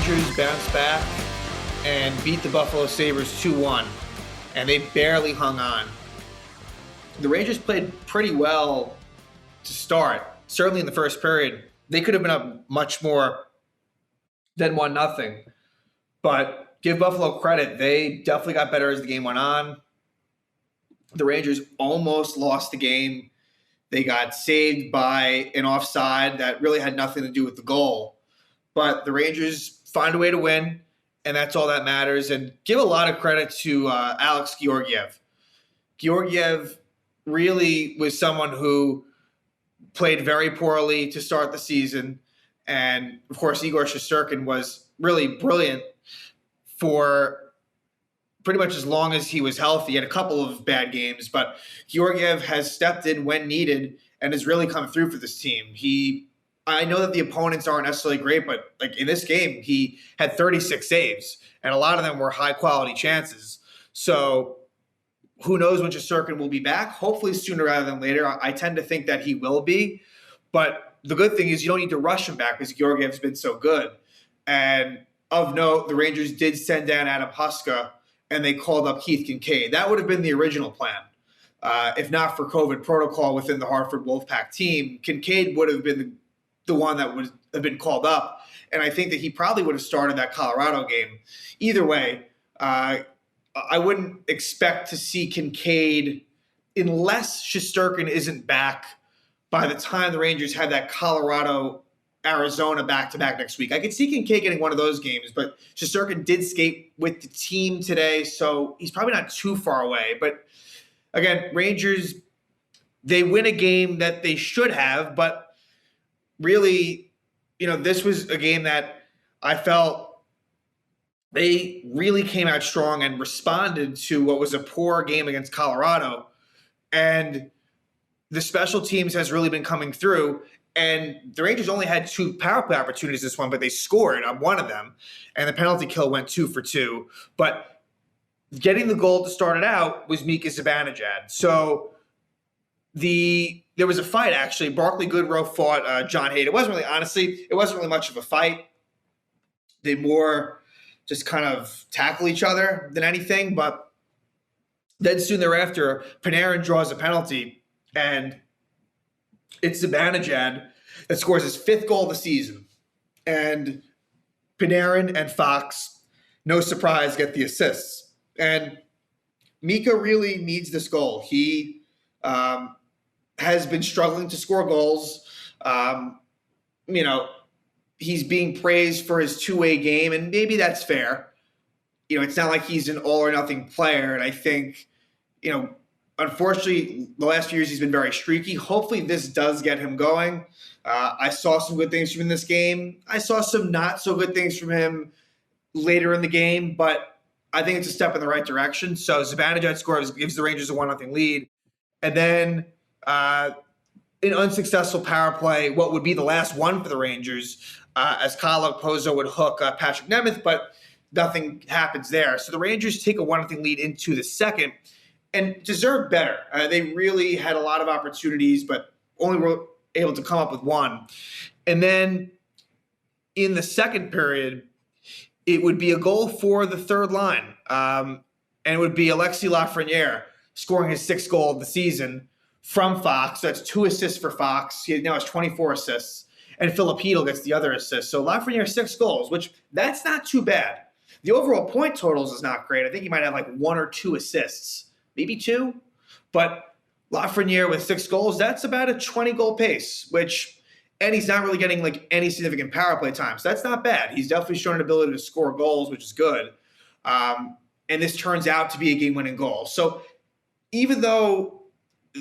Rangers bounced back and beat the Buffalo Sabres 2-1, and they barely hung on. The Rangers played pretty well to start, certainly in the first period. They could have been up much more than 1-0, but give Buffalo credit. They definitely got better as the game went on. The Rangers almost lost the game. They got saved by an offside that really had nothing to do with the goal. But the Rangers find a way to win, and that's all that matters. And give a lot of credit to Alex Georgiev. Georgiev really was someone who played very poorly to start the season. And, of course, Igor Shesterkin was really brilliant for pretty much as long as he was healthy. He had a couple of bad games, but Georgiev has stepped in when needed and has really come through for this team. I know that the opponents aren't necessarily great, but like in this game, he had 36 saves, and a lot of them were high-quality chances. So who knows when Shesterkin will be back? Hopefully sooner rather than later. I tend to think that he will be. But the good thing is you don't need to rush him back because Georgiev's been so good. And of note, the Rangers did send down Adam Huska, and they called up Keith Kincaid. That would have been the original plan. If not for COVID protocol within the Hartford Wolfpack team, Kincaid would have been the one that would have been called up. And I think that he probably would have started that Colorado game. Either way, I wouldn't expect to see Kincaid unless Shesterkin isn't back by the time the Rangers have that Colorado-Arizona back-to-back next week. I could see Kincaid getting one of those games, but Shesterkin did skate with the team today, so he's probably not too far away. But again, Rangers, they win a game that they should have, but really, this was a game that I felt they really came out strong and responded to what was a poor game against Colorado. And the special teams has really been coming through. And the Rangers only had 2 power play opportunities this one, but they scored on one of them. And the penalty kill went 2 for 2. But getting the goal to start it out was Mika Zibanejad. So there was a fight, actually. Barclay Goodrow fought John Hayden. It wasn't really much of a fight. They more just kind of tackle each other than anything. But then soon thereafter, Panarin draws a penalty, and it's Zibanejad that scores his 5th goal of the season. And Panarin and Fox, no surprise, get the assists. And Mika really needs this goal. He has been struggling to score goals. He's being praised for his two-way game, and maybe that's fair. It's not like he's an all-or-nothing player, and I think, unfortunately, the last few years he's been very streaky. Hopefully this does get him going. I saw some good things from him in this game. I saw some not-so-good things from him later in the game, but I think it's a step in the right direction. So Zibanejad scores, gives the Rangers a 1-0 lead. And then an unsuccessful power play, what would be the last one for the Rangers, as Kyle Okposo would hook Patrick Nemeth, but nothing happens there. So the Rangers take a 1-0 lead into the second and deserve better. They really had a lot of opportunities, but only were able to come up with one. And then in the second period, it would be a goal for the third line. And it would be Alexis Lafreniere scoring his 6th goal of the season from Fox. That's 2 assists for Fox. He now has 24 assists. And Filipino gets the other assist. So Lafreniere 6 goals, which that's not too bad. The overall point totals is not great. I think he might have like 1 or 2 assists, maybe 2. But Lafreniere with 6 goals, that's about a 20-goal pace, and he's not really getting like any significant power play time. So that's not bad. He's definitely shown an ability to score goals, which is good. And this turns out to be a game-winning goal. So even though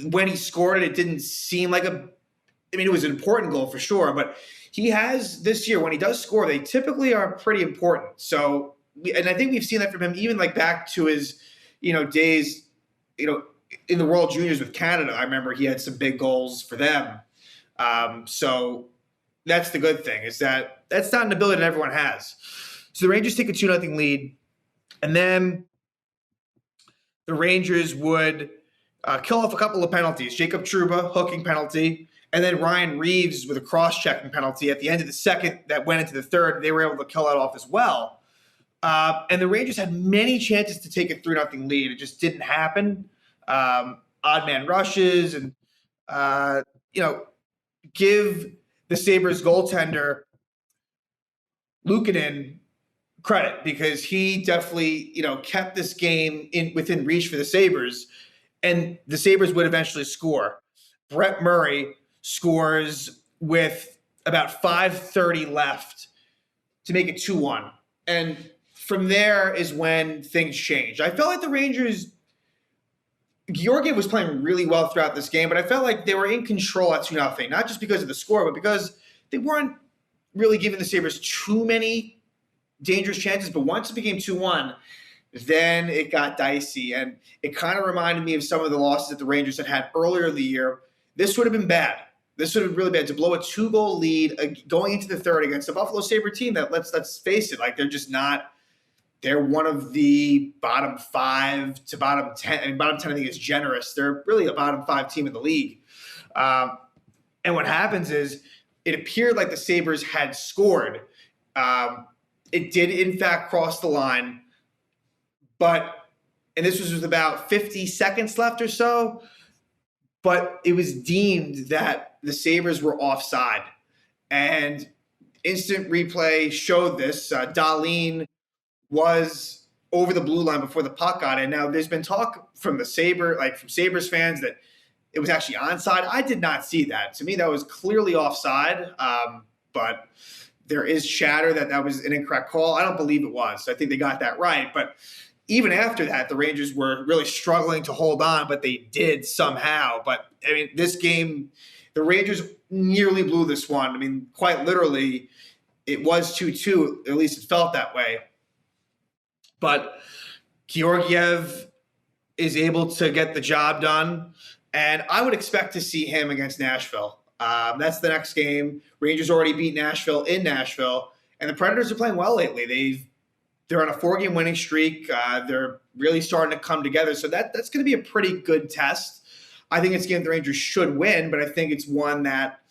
when he scored it didn't seem like it was an important goal for sure, but he has this year, when he does score, they typically are pretty important. So, and I think we've seen that from him even like back to his, days, in the World Juniors with Canada. I remember he had some big goals for them. So that's the good thing, is that that's not an ability that everyone has. So the Rangers take a 2-0 lead, and then the Rangers would kill off a couple of penalties. Jacob Trouba, hooking penalty, And then Ryan Reeves with a cross-checking penalty at the end of the second that went into the third. They were able to kill that off as well. And the Rangers had many chances to take a 3-0 lead. It just didn't happen. Odd man rushes and, give the Sabres goaltender Luukkonen credit because he definitely, kept this game within reach for the Sabres, and the Sabres would eventually score. Brett Murray scores with about 5:30 left to make it 2-1. And from there is when things changed. I felt like the Rangers, Georgiev was playing really well throughout this game, but I felt like they were in control at 2-0, not just because of the score, but because they weren't really giving the Sabres too many dangerous chances. But once it became 2-1, then it got dicey. And it kind of reminded me of some of the losses that the Rangers had earlier in the year. This would have been bad. This would have been really bad to blow a 2-goal lead going into the third against the Buffalo Sabre team that, let's face it, like they're just not. They're one of the bottom 5 to bottom 10. I mean, bottom 10, I think, is generous. They're really a bottom 5 team in the league. And what happens is it appeared like the Sabres had scored. It did, in fact, cross the line. And this was with about 50 seconds left or so. But it was deemed that the Sabres were offside. And instant replay showed this. Dahlin was over the blue line before the puck got in. Now, there's been talk from from Sabres fans that it was actually onside. I did not see that. To me, that was clearly offside. But there is chatter that was an incorrect call. I don't believe it was. I think they got that right. But even after that, the Rangers were really struggling to hold on, but they did somehow. But, I mean, this game, the Rangers nearly blew this one. I mean, quite literally, it was 2-2. At least it felt that way. But Georgiev is able to get the job done, and I would expect to see him against Nashville. That's the next game. Rangers already beat Nashville in Nashville, and the Predators are playing well lately. They're on a 4-game winning streak. They're really starting to come together, so that's going to be a pretty good test. I think it's a game the Rangers should win, but I think it's one that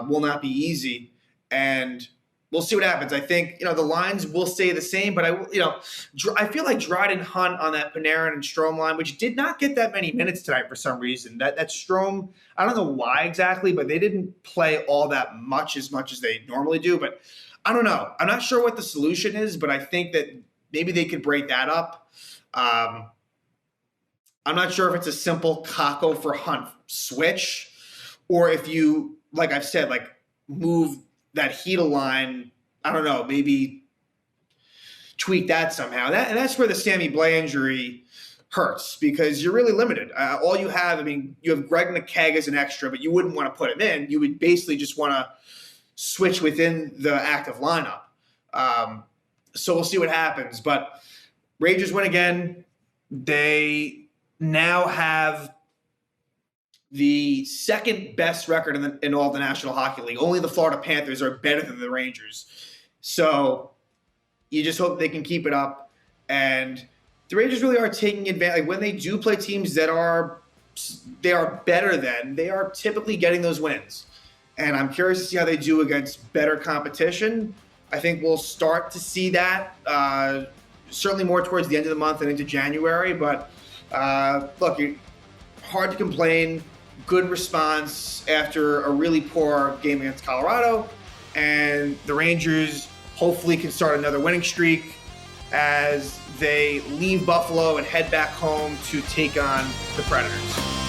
will not be easy, and we'll see what happens. I think, the lines will stay the same, but I feel like Dryden Hunt on that Panarin and Strome line, which did not get that many minutes tonight for some reason. That Strome, I don't know why exactly, but they didn't play all that much as they normally do. But I don't know. I'm not sure what the solution is, but I think that maybe they could break that up. I'm not sure if it's a simple Kakko for Hunt switch, or if you, like I've said, move that Hedel line, I don't know, maybe tweak that somehow. And that's where the Sammy Blais injury hurts, because you're really limited. All you have, you have Greg McKegg as an extra, but you wouldn't want to put him in. You would basically just want to switch within the active lineup. So we'll see what happens. But Rangers win again. They now have the second best record in all the National Hockey League. Only the Florida Panthers are better than the Rangers. So you just hope they can keep it up. And the Rangers really are taking advantage. When they do play teams that are better than, they are typically getting those wins. And I'm curious to see how they do against better competition. I think we'll start to see that certainly more towards the end of the month and into January. But look, hard to complain. Good response after a really poor game against Colorado. And the Rangers hopefully can start another winning streak as they leave Buffalo and head back home to take on the Predators.